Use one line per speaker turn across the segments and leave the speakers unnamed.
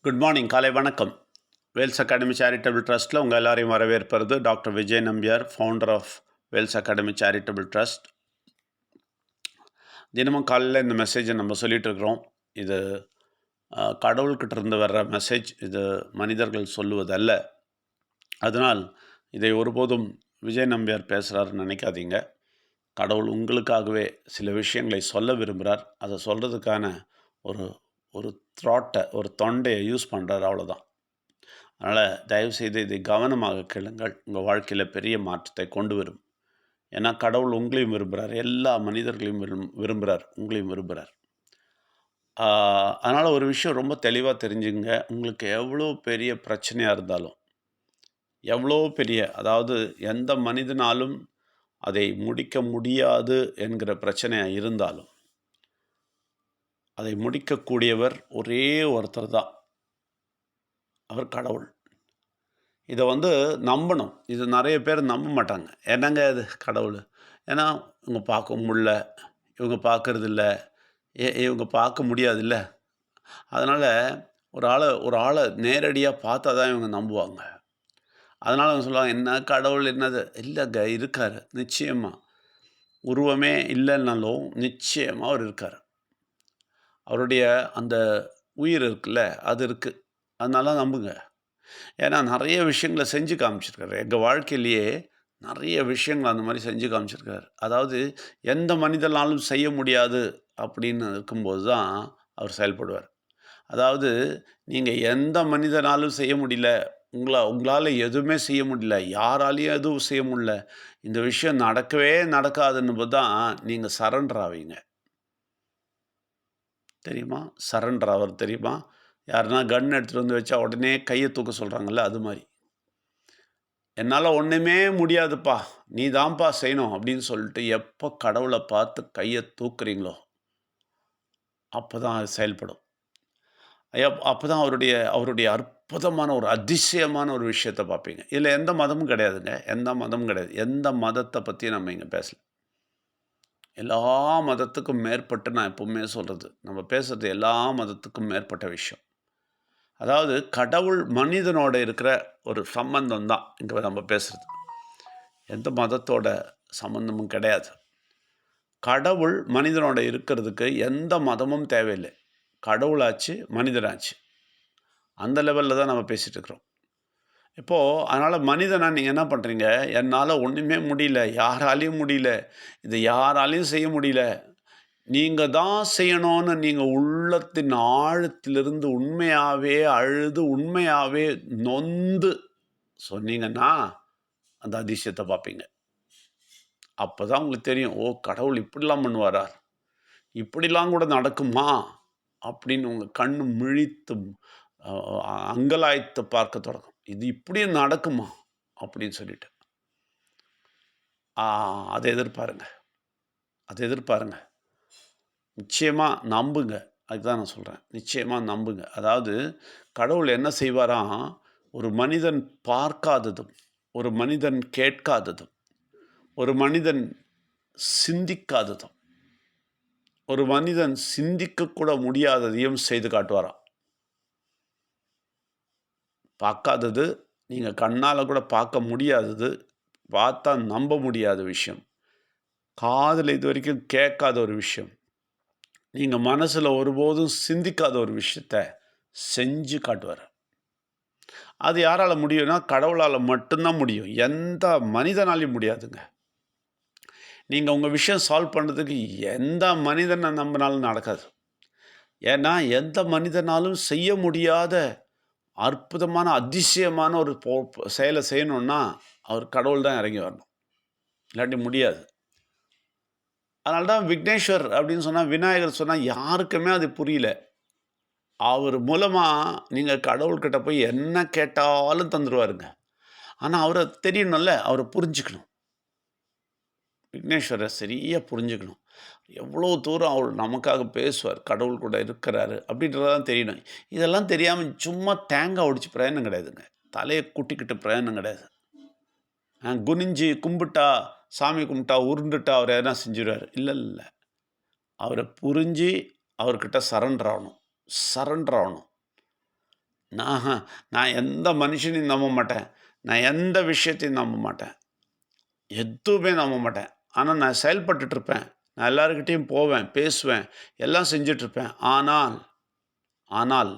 Good morning, காலை வணக்கம். Wales academy charitable ட்ரஸ்ட்டில் உங்கள் எல்லாரையும் வரவேற்பது doctor Vijay Nambiar, founder of Vels academy charitable trust. தினமும் காலையில் இந்த மெசேஜை நம்ம சொல்லிகிட்ருக்குறோம். இது கடவுள்கிட்ட இருந்து வர்ற மெசேஜ், இது மனிதர்கள் சொல்லுவதல்ல. அதனால் இதை ஒருபோதும் விஜய் நம்பியார் பேசுகிறாருன்னு நினைக்காதீங்க. கடவுள் உங்களுக்காகவே சில விஷயங்களை சொல்ல விரும்புகிறார். அதை சொல்கிறதுக்கான ஒரு ஒரு த்ராட்டை, ஒரு தொண்டையை யூஸ் பண்ணுறாரு, அவ்வளோதான். அதனால் தயவுசெய்து இதை கவனமாக கேளுங்கள். உங்கள் வாழ்க்கையில் பெரிய மாற்றத்தை கொண்டு வரும். ஏன்னா கடவுள் உங்களையும் விரும்புகிறார், எல்லா மனிதர்களையும் விரும்புகிறார், உங்களையும் விரும்புகிறார். அதனால் ஒரு விஷயம் ரொம்ப தெளிவாக தெரிஞ்சுங்க. உங்களுக்கு எவ்வளோ பெரிய பிரச்சனையாக இருந்தாலும், எவ்வளோ பெரிய, அதாவது எந்த மனிதனாலும் அதை முடிக்க முடியாது என்கிற பிரச்சனையாக இருந்தாலும், அதை முடிக்கக்கூடியவர் ஒரே ஒருத்தர் தான். அவர் கடவுள். இதை நம்பணும். இது நிறைய பேர் நம்ப மாட்டாங்க. என்னங்க இது கடவுள்? ஏன்னா இவங்க பார்க்க முடில, இவங்க பார்க்கறதில்ல, இவங்க பார்க்க முடியாதுல்ல. அதனால் ஒரு ஆளை நேரடியாக பார்த்தா தான் இவங்க நம்புவாங்க. அதனால் அவங்க சொல்லுவாங்க, என்ன கடவுள் என்னது? இல்லைங்க, இருக்கார் நிச்சயமாக. உருவமே இல்லைன்னாலும் நிச்சயமாக அவர் இருக்கார். அவருடைய அந்த உயிர் இருக்குல்ல, அது இருக்குது. அதனால நம்புங்க. ஏன்னா நிறைய விஷயங்களை செஞ்சு காமிச்சிருக்காரு. எங்கள் வாழ்க்கையிலேயே நிறைய விஷயங்கள் அந்த மாதிரி செஞ்சு காமிச்சிருக்காரு. அதாவது எந்த மனிதனாலும் செய்ய முடியாது அப்படின்னு இருக்கும்போது தான் அவர் செயல்படுவார். அதாவது நீங்கள் எந்த மனிதனாலும் செய்ய முடியல, உங்களால் எதுவுமே செய்ய முடியல, யாராலையும் எதுவும் செய்ய முடியல, இந்த விஷயம் நடக்கவே நடக்காதுன்னு போது தான் நீங்கள் சரண்டர் ஆவீங்க. தெரியுமா? சரண்டர் ஆவது தெரியுமா? யாருன்னா கன் எடுத்துகிட்டு வந்து வச்சா உடனே கையை தூக்க சொல்கிறாங்கல்ல, அது மாதிரி. என்னால் ஒன்றுமே முடியாதுப்பா, நீ தான்ப்பா செய்யணும் அப்படின்னு சொல்லிட்டு எப்போ கடவுளை பார்த்து கையை தூக்குறீங்களோ அப்போ தான் அது செயல்படும். அப்போ தான் அவருடைய அற்புதமான ஒரு அதிசயமான ஒரு விஷயத்தை பார்ப்பீங்க. இதில் எந்த மதமும் கிடையாதுங்க, எந்த மதமும் கிடையாது. எந்த மதத்தை பற்றி நம்ம இங்கே பேசல. எல்லா மதத்துக்கும் மேற்பட்டு நான் எப்பவுமே சொல்கிறது, நம்ம பேசுகிறது எல்லா மதத்துக்கும் மேற்பட்ட விஷயம். அதாவது கடவுள் மனிதனோட இருக்கிற ஒரு சம்பந்தம் தான் இங்கே நம்ம பேசுகிறது. எந்த மதத்தோட சம்பந்தமும் கிடையாது. கடவுள் மனிதனோட இருக்கிறதுக்கு எந்த மதமும் தேவையில்லை. கடவுளாச்சு, மனிதனாச்சு. அந்த லெவலில் தான் நம்ம பேசிகிட்டு இருக்கிறோம். இப்போது அதனால் மனிதனாக நீங்கள் என்ன பண்ணுறீங்க? என்னால் ஒன்றுமே முடியல, யாராலையும் முடியல, இது யாராலையும் செய்ய முடியல, நீங்கள் தான் செய்யணும்னு நீங்கள் உள்ளத்தின் ஆழத்திலிருந்து உண்மையாகவே அழுது, உண்மையாகவே நொந்து சொன்னீங்கன்னா அந்த அதிசயத்தை பார்ப்பீங்க. அப்போ தான் உங்களுக்கு தெரியும், ஓ கடவுள் இப்படிலாம் பண்ணுவாரா, இப்படிலாம் கூட நடக்குமா அப்படின்னு உங்கள் கண்ணு மிழித்து அங்கலாய்த்து பார்க்க தொடங்கும். இது இப்படியும் நடக்குமா அப்படின்னு சொல்லிட்டு அதை எதிர்பாருங்க, அதை எதிர்பாருங்க. நிச்சயமாக நம்புங்க. அதுதான் நான் சொல்கிறேன், நிச்சயமாக நம்புங்க. அதாவது கடவுள் என்ன செய்வாராம், ஒரு மனிதன் பார்க்காததும், ஒரு மனிதன் கேட்காததும், ஒரு மனிதன் சிந்திக்காததும், ஒரு மனிதன் சிந்திக்கக்கூட முடியாததையும் செய்து காட்டுவாராம். பார்க்காதது, நீங்கள் கண்ணால் கூட பார்க்க முடியாதது, பார்த்தா நம்ப முடியாத விஷயம், காதில் இது வரைக்கும் கேட்காத ஒரு விஷயம், நீங்கள் மனசில் ஒருபோதும் சிந்திக்காத ஒரு விஷயத்த செஞ்சு காட்டுவார். அது யாரால் முடியும்னா கடவுளால் மட்டும்தான் முடியும். எந்த மனிதனாலையும் முடியாதுங்க. நீங்கள் உங்கள் விஷயம் சால்வ் பண்ணுறதுக்கு எந்த மனிதனை நம்பினாலும் நடக்காது. ஏன்னா எந்த மனிதனாலும் செய்ய முடியாத அற்புதமான அதிசயமான ஒரு செயலை செய்யணுன்னா அவர் கடவுள் தான் இறங்கி வரணும், இல்லாட்டி முடியாது. அதனால தான் விக்னேஸ்வர் அப்படின்னு சொன்னால், விநாயகர் சொன்னால் யாருக்குமே அது புரியல. அவர் மூலமாக நீங்கள் கடவுள்கிட்ட போய் என்ன கேட்டாலும் தந்துடுவாருங்க. ஆனால் அவரை தெரியணும்ல, அவரை புரிஞ்சுக்கணும். விக்னேஸ்வரை சரியாக புரிஞ்சுக்கணும். எவ்வளோ தூரம் அவர் நமக்காக பேசுவார், கடவுள் கூட இருக்கிறாரு அப்படின்றதான் தெரியணும். இதெல்லாம் தெரியாமல் சும்மா தேங்காய் உடைச்சு பிரயோஜனம் கிடையாதுங்க. தலையை குட்டிக்கிட்டு பிரயோஜனம் கிடையாது. குனிஞ்சு கும்பிட்டா, சாமி கும்பிட்டா, உருண்டுட்டா அவர் எதனா செஞ்சுருவார். இல்லை, அவரை புரிஞ்சு அவர்கிட்ட சரண்டர் ஆகணும், சரண்டர் ஆகணும். நான் நான் எந்த மனுஷனையும் நம்ப மாட்டேன். நான் எந்த விஷயத்தையும் நம்ப மாட்டேன். எதுவுமே நம்ப மாட்டேன். ஆனா நான் செயல்பட்டுட்டு இருப்பேன். நான் எல்லார்கிட்டயும் போவேன், பேசுவேன், எல்லாம் செஞ்சுட்ருப்பேன். ஆனால் ஆனால்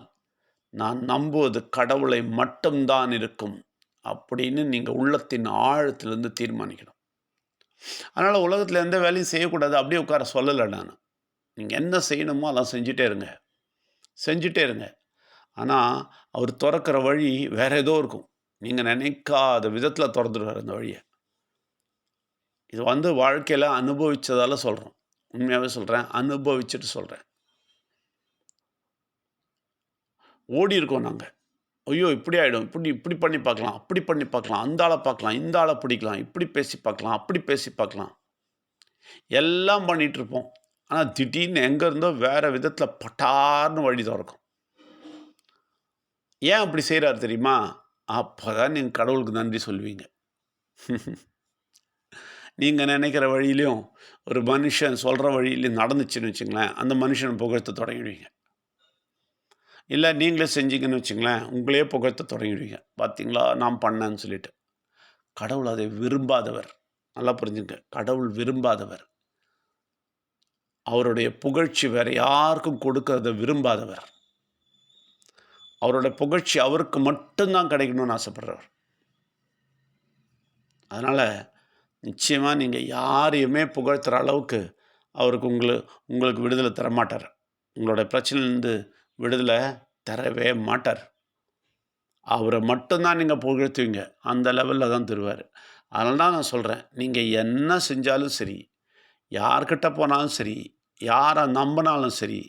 நான் நம்புவது கடவுளை மட்டும் தான் இருக்கும். அப்படின்னு நீங்க உள்ளத்தின் ஆழத்திலிருந்து தீர்மானிக்கணும். அதனால உலகத்தில எந்த வேலையும் செய்யக்கூடாது. அப்படியே உட்கார சொல்லல நானு. நீங்க என்ன செய்யணுமோ அதெல்லாம் செஞ்சுட்டே இருங்க. செஞ்சுட்டே இருங்க. ஆனா, அவர் தொறக்கிற வழி வேற ஏதோ இருக்கும். நீங்க நினைக்காத விதத்தில தொறந்துருவாரு அந்த வழிய. இது வாழ்க்கையில அனுபவிச்சதால சொல்றோம். உண்மையாவே சொல்றேன். அனுபவிச்சுட்டு சொல்றேன். ஓடியிருக்கோம் நாங்க. ஐயோ! இப்படி ஆயிடும். இப்படி இப்படி பண்ணி பார்க்கலாம். அப்படி பண்ணி பார்க்கலாம். அந்த ஆள பார்க்கலாம். இந்த ஆள பிடிக்கலாம். இப்படி பேசி பார்க்கலாம். அப்படி பேசி பார்க்கலாம். எல்லாம் பண்ணிட்டுருப்போம். ஆனா, திடீர்னு எங்க இருந்தோ வேற விதத்தில பட்டார்ன்னு வழி தொறக்கும். ஏன் அப்படி செய்றாரு தெரியுமா? அப்பதான் நீங்க கடவுளுக்கு நன்றி சொல்லுவீங்க. நீங்க நினைக்கிற வழியிலயும், ஒரு மனுஷன் சொல்ற வழியிலயும் நடந்துச்சுன்னு வச்சுங்களேன், அந்த மனுஷன புகழ்த்த தொடங்கிடுவீங்க. இல்ல நீங்களே செஞ்சீங்கன்னு வச்சுங்களேன், உங்களையே புகழ்த்த தொடங்கிடுவீங்க. "பார்த்தீங்களா நான் பண்ணேன்னு" சொல்லிட்டு. கடவுள் அதை விரும்பாதவர். நல்லா புரிஞ்சுங்க. கடவுள் விரும்பாதவர். அவருடைய புகழ்ச்சி வேற யாருக்கும் கொடுக்கிறத விரும்பாதவர். அவருடைய புகழ்ச்சி அவருக்கு மட்டும் தான் கிடைக்கணும்னு ஆசைப்படுறவர். அதனால நிச்சயமா நீங்க யாரையுமே புகழ்த்துற அளவுக்கு அவருக்கு உங்களுக்கு விடுதலை தரமாட்டார். உங்களுடைய பிரச்சனையிலேருந்து விடுதலை தரவே மாட்டார். அவர மட்டும் தான் நீங்க புகழ்த்துவீங்க. அந்த லெவல்ல தான் தருவாரு. அதனால தான் நான் சொல்றேன். நீங்க என்ன செஞ்சாலும் சரி, யார்கிட்ட போனாலும் சரி, யார நம்புனாலும் சரி,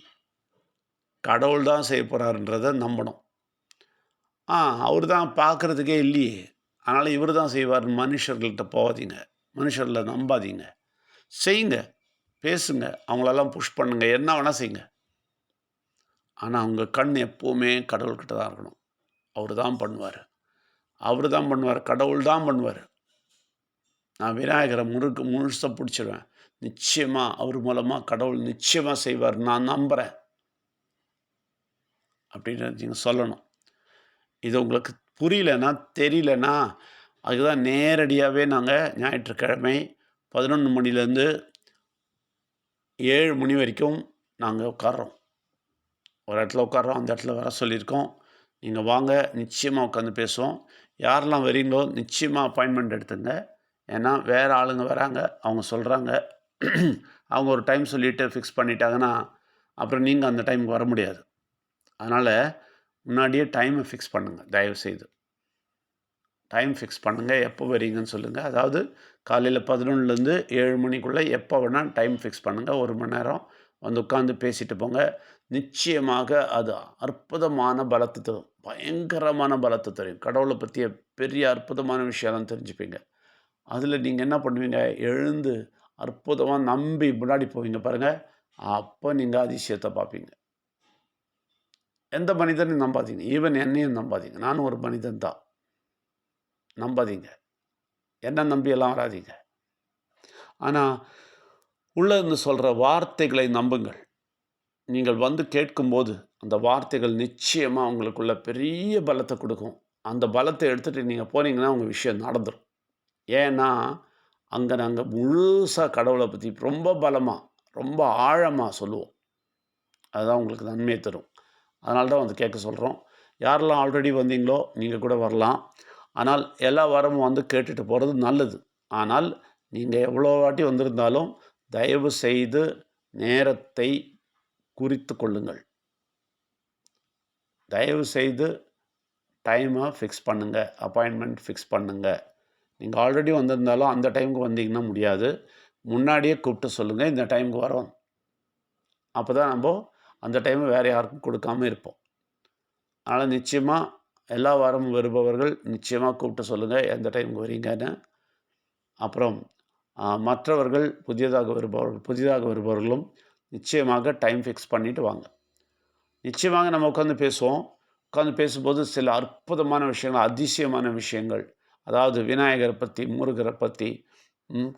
கடவுள் தான் செய்ய போறாருன்றத நம்பணும். ஆ அவரு தான் பார்க்கறதுக்கே இல்லையே! அதனால இவரு தான் செய்வாருன்னு மனுஷர்கள்ட்ட போகாதீங்க. மனுஷர்கள நம்பாதீங்க. செய்யுங்க. பேசுங்க. அவங்களெல்லாம் புஷ் பண்ணுங்க. என்ன வேணா செய்யுங்க. ஆனா உங்க கண் எப்பவுமே கடவுள்கிட்ட தான் இருக்கணும். அவரு தான் பண்ணுவாரு. அவரு தான் பண்ணுவாரு. கடவுள் தான் பண்ணுவாரு. நான் விநாயகர முழுசா புடிச்சிருவேன். நிச்சயமா அவர் மூலமா கடவுள் நிச்சயமா செய்வார். நான் நம்புறேன். அப்படின்னு நீங்க சொல்லணும். இது உங்களுக்கு புரியலன்னா, தெரியலன்னா, அதுக்கு தான் நேரடியாவே நாங்க ஞாயிற்றுக்கிழமை 11 மணிலேருந்து 7 மணி வரைக்கும் நாங்க உட்கார்றோம். ஒரு இடத்துல உட்கார்றோம். அந்த இடத்துல வர சொல்லியிருக்கோம். நீங்க வாங்க. நிச்சயமா உட்காந்து பேசுவோம். யாரெல்லாம் வரீங்களோ நிச்சயமா அப்பாயின்ட்மென்ட் எடுத்துங்க. ஏன்னா, வேற ஆளுங்க வராங்க. அவங்க சொல்றாங்க. அவங்க ஒரு டைம் சொல்லிட்டு ஃபிக்ஸ் பண்ணிட்டாங்கன்னா, அப்புறம் நீங்க அந்த டைமுக்கு வர முடியாது. அதனால முன்னாடியே டைம ஃபிக்ஸ் பண்ணுங்க. தயவுசெய்து. டைம் ஃபிக்ஸ் பண்ணுங்க. எப்போ வரீங்கன்னு சொல்லுங்க. அதாவது காலையில 11லேருந்து 7 மணிக்குள்ள எப்போ வேணா டைம் ஃபிக்ஸ் பண்ணுங்க. 1 மணி நேரம் வந்து உட்காந்து பேசிட்டு போங்க. நிச்சயமாக அது அற்புதமான பலத்த தரும். பயங்கரமான பலத்த தரும். கடவுள பத்திய பெரிய அற்புதமான விஷயம்லாம் தெரிஞ்சுப்பீங்க. அதில நீங்க என்ன பண்ணுவீங்க? எழுந்து அற்புதமா நம்பி முன்னாடி போவீங்க பாருங்க. அப்ப நீங்க அதிசயத்த பார்ப்பீங்க. எந்த மனிதனையும் நம்பாதீங்க. ஈவன் என்னையும் நம்பாதீங்க. நானும் ஒரு மனிதன் தான். நம்பாதீங்க. என்ன நம்பியெல்லாம் வராதீங்க. ஆனா, உள்ள இருந்து சொல்ற வார்த்தைகளை நம்புங்கள். நீங்கள் வந்து கேட்கும்போது, அந்த வார்த்தைகள் நிச்சயமா உங்களுக்குள்ள பெரிய பலத்த குடுக்கும். அந்த பலத்த எடுத்துட்டு நீங்க போனீங்கன்னா, உங்க விஷயம் நடந்துரும். ஏன்னா, அங்க நாங்க முழுசா கடவுள பத்தி ரொம்ப பலமா, ரொம்ப ஆழமா சொல்லுவோம். அதுதான் உங்களுக்கு நன்மைய தரும். அதனால தான் வந்து கேட்க சொல்றோம். யாரெல்லாம் ஆல்ரெடி வந்தீங்களோ, நீங்க கூட வரலாம். ஆனால் எல்லா வாரமும் வந்து கேட்டுட்டு போறது நல்லது. ஆனால் நீங்க எவ்வளோ வாட்டி வந்திருந்தாலும், தயவு செய்து நேரத்தை குறித்துக் கொள்ளுங்கள். தயவு செய்து டைம ஃபிக்ஸ் பண்ணுங்க. அப்பாயின்ட்மென்ட் ஃபிக்ஸ் பண்ணுங்க. நீங்க ஆல்ரெடி வந்திருந்தாலும் அந்த டைமுக்கு வந்தீங்கன்னா முடியாது. முன்னாடியே கூப்பிட்டு சொல்லுங்க. இந்த டைமுக்கு வரோம். அப்பதான் அந்த டைம வேற யாருக்கும் கொடுக்காம இருப்போம். அதனால நிச்சயமா எல்லா வாரமும் வருபவர்கள் நிச்சயமா கூப்பிட்டு சொல்லுங்க. எந்த டைமுக்கு வரீங்கன்னு. அப்புறம் மற்றவர்கள் புதிதாக வருபவர்களும் நிச்சயமாக டைம் ஃபிக்ஸ் பண்ணிட்டு வாங்க. நிச்சயமாக நம்ம உட்காந்து பேசுவோம். உட்காந்து பேசும்போது சில அற்புதமான விஷயங்கள், அதிசயமான விஷயங்கள், அதாவது விநாயகர பத்தி, முருகர பத்தி,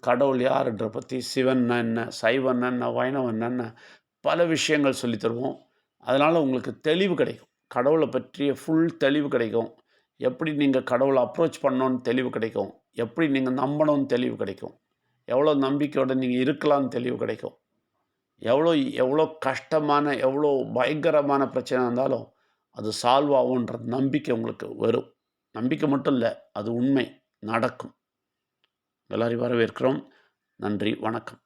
கடவுள் யாருன்ற பத்தி, சிவன்னா என்ன, சைவன்னா என்ன, வைணவன்னா என்ன, பல விஷயங்கள் சொல்லி தருவோம். அதனால உங்களுக்கு தெளிவு கிடைக்கும். கடவுளை பற்றிய ஃபுல் தெளிவு கிடைக்கும். எப்படி நீங்கள் கடவுளை அப்ரோச் பண்ணணும்னு தெளிவு கிடைக்கும். எப்படி நீங்கள் நம்பணும்னு தெளிவு கிடைக்கும். எவ்வளோ நம்பிக்கையோடு நீங்கள் இருக்கலாம்னு தெளிவு கிடைக்கும். எவ்வளோ எவ்வளோ கஷ்டமான, எவ்வளோ பயங்கரமான பிரச்சனை இருந்தாலும் அது சால்வ் ஆகுன்ற நம்பிக்கை உங்களுக்கு வரும். நம்பிக்கை மட்டும் இல்லை, அது உண்மை, நடக்கும். எல்லாரையும் வரவேற்கிறோம். நன்றி, வணக்கம்.